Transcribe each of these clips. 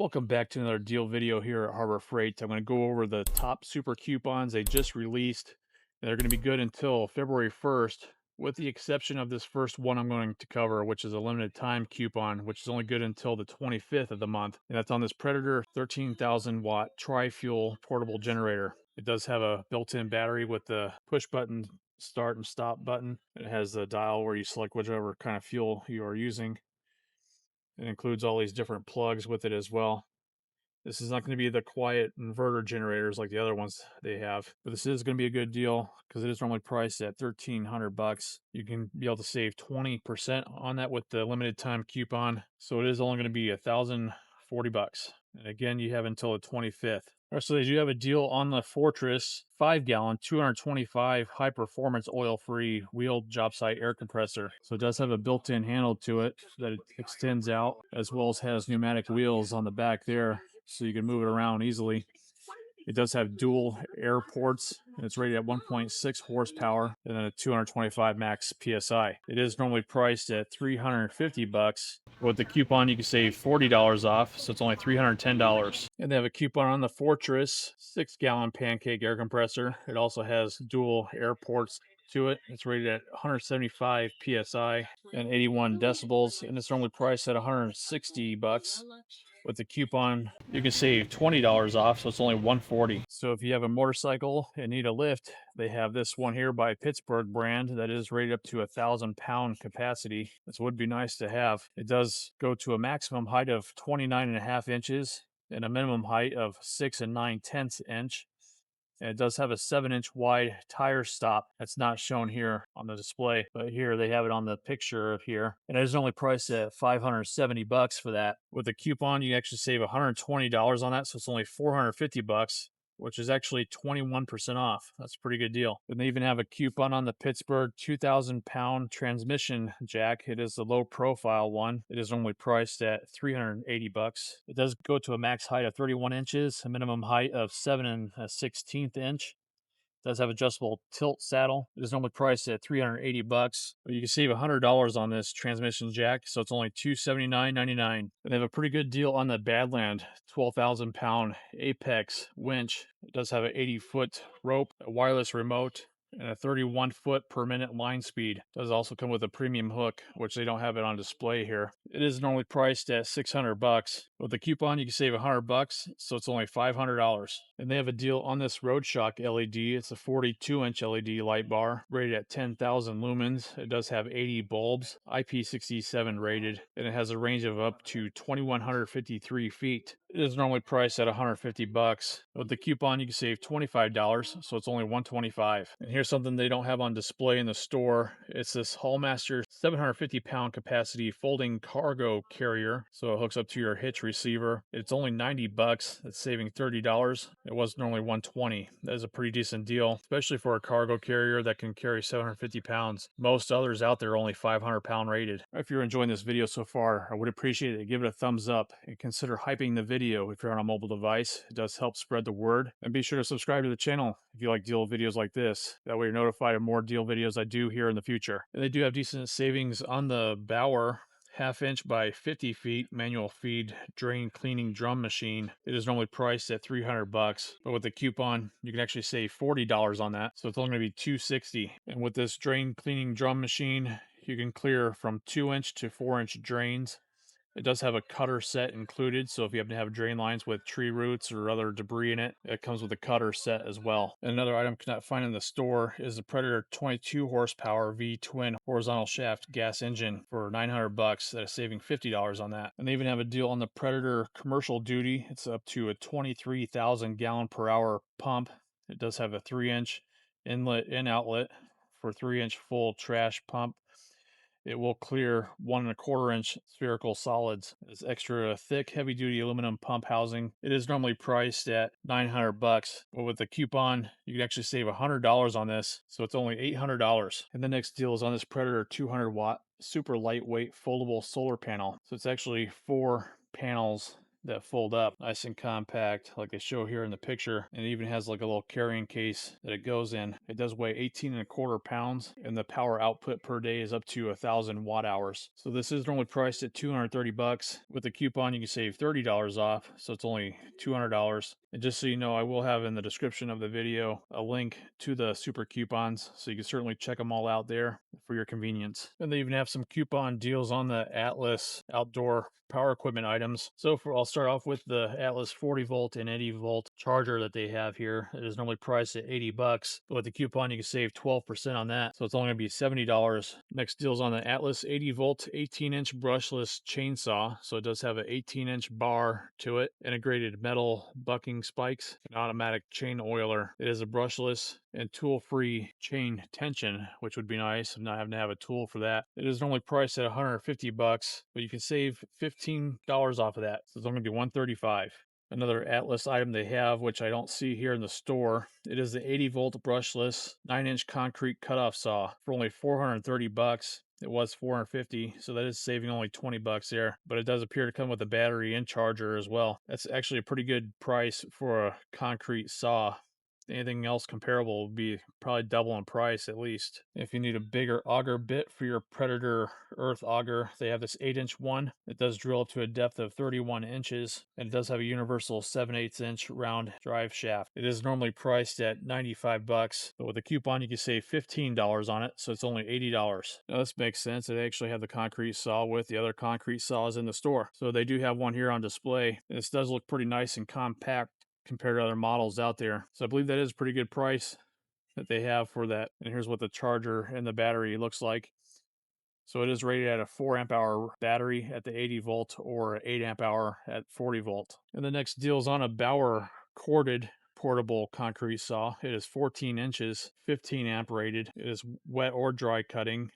Welcome back to another deal video here at Harbor Freight. I'm going to go over the top super coupons they just released. They're going to be good until February 1st, with the exception of this first one I'm going to cover, which is a limited time coupon, which is only good until the 25th of the month. And that's on this Predator 13,000 watt tri-fuel portable generator. It does have a built-in battery with the push button start and stop button. It has a dial where you select whichever kind of fuel you are using. It includes all these different plugs with it as well. This is not going to be the quiet inverter generators like the other ones they have, but this is going to be a good deal because it is normally priced at $1,300. You can be able to save 20% on that with the limited time coupon, so it is only going to be $1,040. And again, you have until the 25th. All right, so they do have a deal on the Fortress 5-gallon, 225 high-performance oil-free wheeled job site air compressor. So it does have a built-in handle to it that it extends out, as well as has pneumatic wheels on the back there, so you can move it around easily. It does have dual air ports, and it's rated at 1.6 horsepower and then a 225 max PSI. It is normally priced at $350. With the coupon, you can save $40 off, so it's only $310. And they have a coupon on the Fortress 6-gallon pancake air compressor. It also has dual air ports to it. It's rated at 175 psi and 81 decibels, and it's normally priced at $160. With the coupon, you can save $20 off, so it's only $140. So if you have a motorcycle and need a lift, they have this one here by Pittsburgh brand that is rated up to 1,000-pound capacity. This would be nice to have. It does go to a maximum height of 29.5 inches and a minimum height of 6 9/10 inch. And it does have a 7-inch wide tire stop. That's not shown here on the display, but here they have it on the picture of here. And it is only priced at $570 for that. With a coupon, you actually save $120 on that, so it's only $450, which is actually 21% off. That's a pretty good deal. And they even have a coupon on the Pittsburgh 2,000-pound transmission jack. It is the low profile one. It is normally priced at $380. It does go to a max height of 31 inches, a minimum height of 7 1/16 inch. It does have adjustable tilt saddle. It is normally priced at $380, but you can save $100 on this transmission jack, so it's only $279.99. And they have a pretty good deal on the Badland 12,000-pound Apex winch. It does have an 80-foot rope, a wireless remote, and a 31 foot per minute line speed. It does also come with a premium hook, which they don't have it on display here. It is normally priced at $600. With the coupon, you can save $100, so it's only $500. And they have a deal on this RoadShock LED. It's a 42-inch LED light bar rated at 10,000 lumens. It does have 80 bulbs, IP67 rated, and it has a range of up to 2,153 feet. It is normally priced at $150. With the coupon, you can save $25, so it's only $125. And here's something they don't have on display in the store. It's this Hallmaster 750-pound capacity folding cargo carrier, so it hooks up to your hitch receiver. It's only $90. It's saving $30. It was normally $120. That is a pretty decent deal, especially for a cargo carrier that can carry 750 pounds. Most others out there are only 500-pound rated. If you're enjoying this video so far, I would appreciate it. Give it a thumbs up and consider hyping the video if you're on a mobile device. It does help spread the word. And be sure to subscribe to the channel if you like deal videos like this. That way you're notified of more deal videos I do here in the future. And they do have decent savings on the Bauer 1/2 inch by 50 feet manual feed drain cleaning drum machine. It is normally priced at $300, but with the coupon, you can actually save $40 on that. So it's only going to be $260. And with this drain cleaning drum machine, you can clear from 2-inch to 4-inch drains. It does have a cutter set included, so if you happen to have drain lines with tree roots or other debris in it, it comes with a cutter set as well. And another item you cannot find in the store is the Predator 22 horsepower V-twin horizontal shaft gas engine for $900. That is saving $50 on that. And they even have a deal on the Predator commercial duty. It's up to a 23,000 gallon per hour pump. It does have a 3-inch inlet and outlet for 3-inch full trash pump. It will clear 1 1/4 inch spherical solids. It's extra thick, heavy duty aluminum pump housing. It is normally priced at $900, but with the coupon, you can actually save $100 on this. So it's only $800. And the next deal is on this Predator 200 watt super lightweight foldable solar panel. So it's actually 4 panels that fold up nice and compact like they show here in the picture. And it even has like a little carrying case that it goes in. It does weigh 18.25 pounds, and the power output per day is up to 1,000 watt hours. So this is normally priced at 230 bucks. With the coupon you can save $30 off, so it's only $200. And just so you know, I will have in the description of the video a link to the super coupons, so you can certainly check them all out there for your convenience. And they even have some coupon deals on the Atlas outdoor power equipment items. So I'll start off with the Atlas 40 volt and 80 volt charger that they have here. It is normally priced at 80 bucks, but with the coupon you can save 12% on that, so it's only going to be $70. Next deal's on the Atlas 80 volt 18-inch brushless chainsaw. So it does have an 18-inch bar to it, integrated metal bucking spikes, an automatic chain oiler. It is a brushless and tool-free chain tension, which would be nice, not having to have a tool for that. It is normally priced at 150 bucks, but you can save $15 off of that, so it's only going to be 135. Another Atlas item they have, which I don't see here in the store, it is the 80 volt brushless 9-inch concrete cutoff saw for only 430 bucks. It was 450, so that is saving only 20 bucks there, but it does appear to come with a battery and charger as well. That's actually a pretty good price for a concrete saw. Anything else comparable would be probably double in price at least. If you need a bigger auger bit for your Predator earth auger, they have this 8-inch one. It does drill up to a depth of 31 inches, and it does have a universal 7/8 inch round drive shaft. It is normally priced at 95 bucks, but with a coupon you can save $15 on it, so it's only $80. Now this makes sense. They actually have the concrete saw with the other concrete saws in the store. So they do have one here on display. This does look pretty nice and compact compared to other models out there. So I believe that is a pretty good price that they have for that. And here's what the charger and the battery looks like. So it is rated at a 4 amp hour battery at the 80 volt or 8 amp hour at 40 volt. And the next deal is on a Bauer corded portable concrete saw. It is 14 inches, 15 amp rated. It is wet or dry cutting,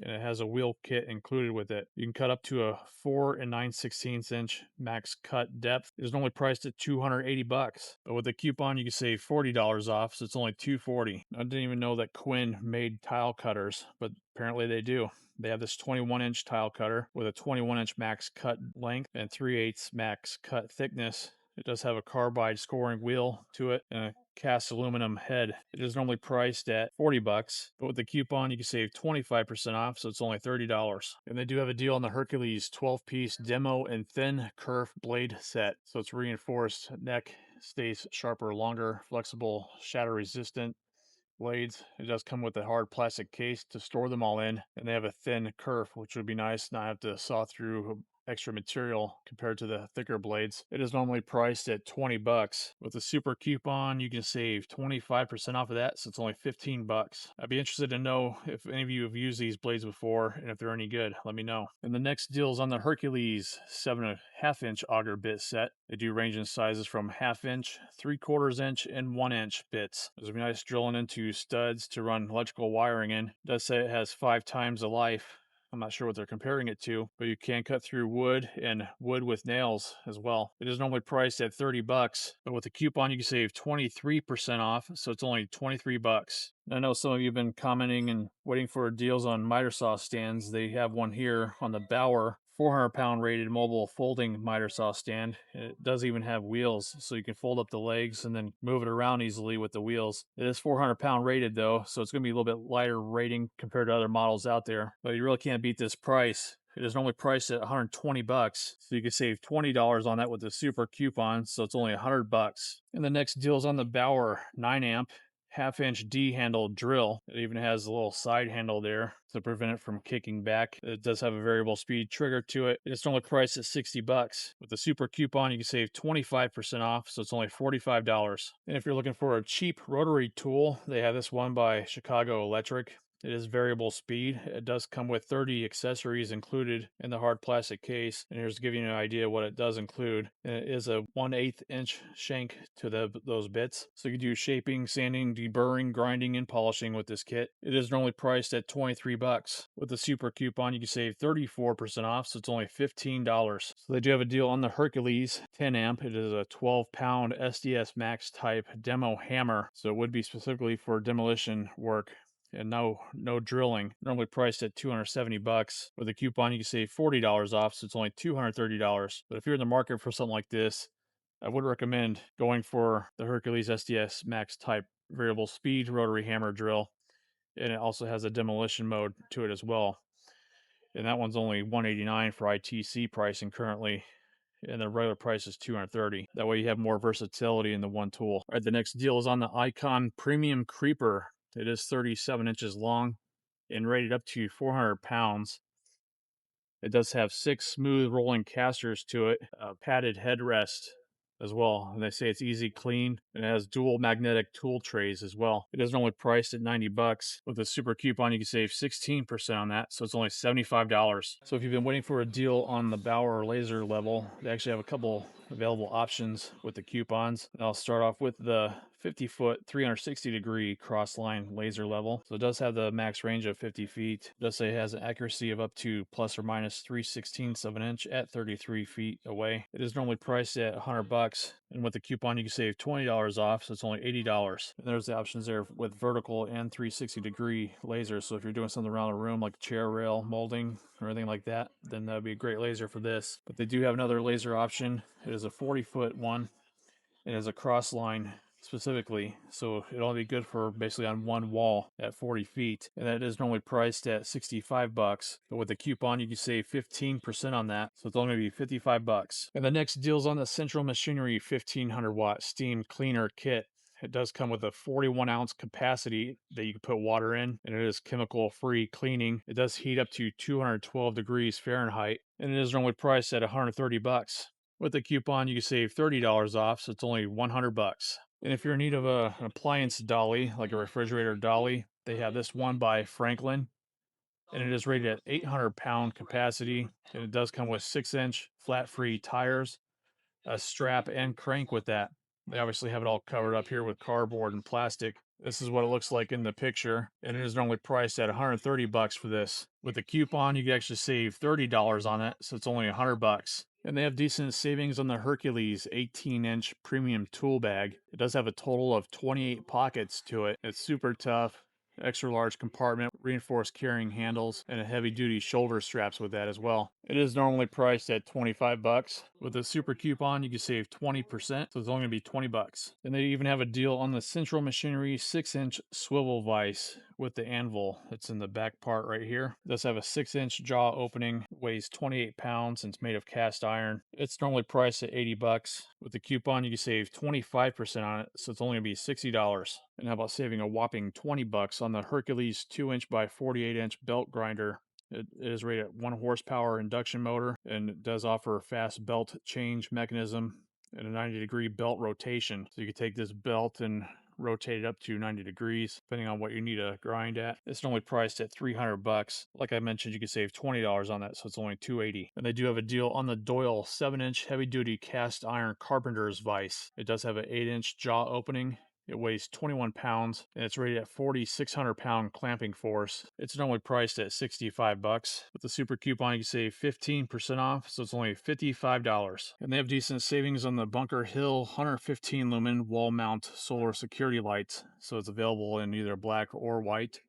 and it has a wheel kit included with it. You can cut up to a 4 and 9/16 inch max cut depth. It is normally priced at 280 bucks, but with a coupon you can save $40 off, so it's only 240. I didn't even know that Quinn made tile cutters, but apparently they do. They have this 21-inch tile cutter with a 21-inch max cut length and 3/8 max cut thickness. It does have a carbide scoring wheel to it and a cast aluminum head. It is normally priced at 40 bucks, but with the coupon you can save 25% off, so it's only $30. And they do have a deal on the Hercules 12-piece demo and thin kerf blade set. So it's reinforced neck, stays sharper, longer, flexible, shatter resistant blades. It does come with a hard plastic case to store them all in, and they have a thin kerf, which would be nice, not have to saw through extra material compared to the thicker blades. It is normally priced at 20 bucks. With the super coupon, you can save 25% off of that, so it's only 15 bucks. I'd be interested to know if any of you have used these blades before and if they're any good. Let me know. And the next deal is on the Hercules 7.5 inch auger bit set. They do range in sizes from 1/2 inch, 3/4 inch, and 1 inch bits. There's a nice drilling into studs to run electrical wiring in. It does say it has 5 times the life. I'm not sure what they're comparing it to, but you can cut through wood and wood with nails as well. It is normally priced at 30 bucks, but with a coupon you can save 23% off, so it's only 23 bucks. I know some of you have been commenting and waiting for deals on miter saw stands. They have one here on the Bauer 400-pound rated mobile folding miter saw stand. It does even have wheels, so you can fold up the legs and then move it around easily with the wheels. It is 400-pound rated though, so it's going to be a little bit lighter rating compared to other models out there. But you really can't beat this price. It is normally priced at 120 bucks, so you can save $20 on that with the super coupon, so it's only 100 bucks. And the next deal is on the Bauer 9 amp 1/2 inch D handle drill. It even has a little side handle there to prevent it from kicking back. It does have a variable speed trigger to it. It's only priced at 60 bucks. With the super coupon, you can save 25% off, so it's only $45. And if you're looking for a cheap rotary tool, they have this one by Chicago Electric. It is variable speed. It does come with 30 accessories included in the hard plastic case. And here's to give you an idea what it does include. And it is a 1/8 inch shank to those bits. So you can do shaping, sanding, deburring, grinding, and polishing with this kit. It is normally priced at 23 bucks. With the super coupon, you can save 34% off, so it's only $15. So they do have a deal on the Hercules 10 amp. It is a 12-pound SDS Max type demo hammer. So it would be specifically for demolition work. and no drilling. Normally priced at 270 bucks. With a coupon, you can save $40 off, so it's only $230. But if you're in the market for something like this, I would recommend going for the Hercules SDS Max Type variable speed rotary hammer drill, and it also has a demolition mode to it as well. And that one's only $189 for ITC pricing currently, and the regular price is $230. That way you have more versatility in the one tool. All right, the next deal is on the Icon Premium Creeper. It is 37 inches long and rated up to 400 pounds. It does have 6 smooth rolling casters to it, a padded headrest as well. And they say it's easy clean, and it has dual magnetic tool trays as well. It is normally priced at 90 bucks. With a super coupon, you can save 16% on that, so it's only $75. So if you've been waiting for a deal on the Bauer laser level, they actually have a couple available options with the coupons. And I'll start off with the 50-foot 360-degree cross-line laser level. So it does have the max range of 50 feet. It does say it has an accuracy of up to plus or minus 3/16 of an inch at 33 feet away. It is normally priced at 100 bucks, and with the coupon you can save $20 off, so it's only $80. And there's the options there with vertical and 360-degree lasers. So if you're doing something around the room like chair rail molding or anything like that, then that would be a great laser for this. But they do have another laser option. It is a 40-foot one. It has a cross line specifically, so it'll only be good for basically on one wall at 40 feet, and that is normally priced at 65 bucks, but with the coupon you can save 15% on that, so it's only going to be 55 bucks. And the next deal's on the Central Machinery 1500 watt steam cleaner kit. It does come with a 41 ounce capacity that you can put water in, and it is chemical free cleaning. It does heat up to 212 degrees Fahrenheit, and it is normally priced at 130 bucks. With the coupon, you can save $30 off, so it's only 100 bucks. And if you're in need of an appliance dolly, like a refrigerator dolly, they have this one by Franklin, and it is rated at 800-pound capacity, and it does come with 6-inch flat-free tires, a strap, and crank with that. They obviously have it all covered up here with cardboard and plastic. This is what it looks like in the picture, and it is normally priced at 130 bucks for this. With the coupon, you can actually save $30 on it, so it's only 100 bucks. And they have decent savings on the Hercules 18-inch premium tool bag. It does have a total of 28 pockets to it. It's super tough. Extra large compartment, reinforced carrying handles, and a heavy duty shoulder straps with that as well. It is normally priced at 25 bucks. With a super coupon, you can save 20%, so it's only gonna be 20 bucks. And they even have a deal on the Central Machinery 6-inch swivel vise with the anvil. It's in the back part right here. It does have a 6-inch jaw opening, weighs 28 pounds, and it's made of cast iron. It's normally priced at 80 bucks. With the coupon, you can save 25% on it, so it's only gonna be $60. And how about saving a whopping 20 bucks on the Hercules 2-inch by 48-inch belt grinder? It is rated at 1 horsepower induction motor, and it does offer a fast belt change mechanism and a 90-degree belt rotation. So you can take this belt and rotate it up to 90 degrees, depending on what you need to grind at. It's normally priced at 300 bucks. Like I mentioned, you can save $20 on that, so it's only 280. And they do have a deal on the Doyle 7-inch heavy-duty cast iron carpenter's vise. It does have an 8-inch jaw opening. It weighs 21 pounds, and it's rated at 4,600-pound clamping force. It's normally priced at 65 bucks. With the super coupon, you can save 15% off, so it's only $55. And they have decent savings on the Bunker Hill 115 lumen wall mount solar security lights, so it's available in either black or white.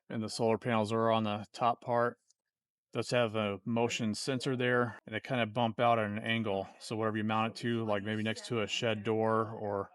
And the solar panels are on the top part. It does have a motion sensor there, and they kind of bump out at an angle, so whatever you mount it to, like maybe next to a shed door, or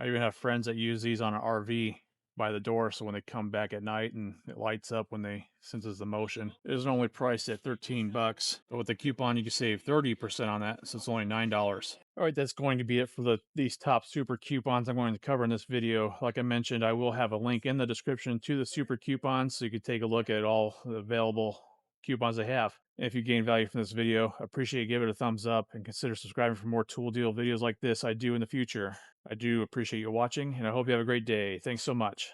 I even have friends that use these on an RV by the door, so when they come back at night and it lights up when they senses the motion. It is normally priced at 13 bucks, but with the coupon you can save 30% on that, so it's only $9. All right, that's going to be it for these top super coupons I'm going to cover in this video. Like I mentioned, I will have a link in the description to the super coupons, so you can take a look at all the available coupons they have. And if you gain value from this video, I appreciate you give it a thumbs up and consider subscribing for more tool deal videos like this I do in the future. I do appreciate you watching, and I hope you have a great day. Thanks so much.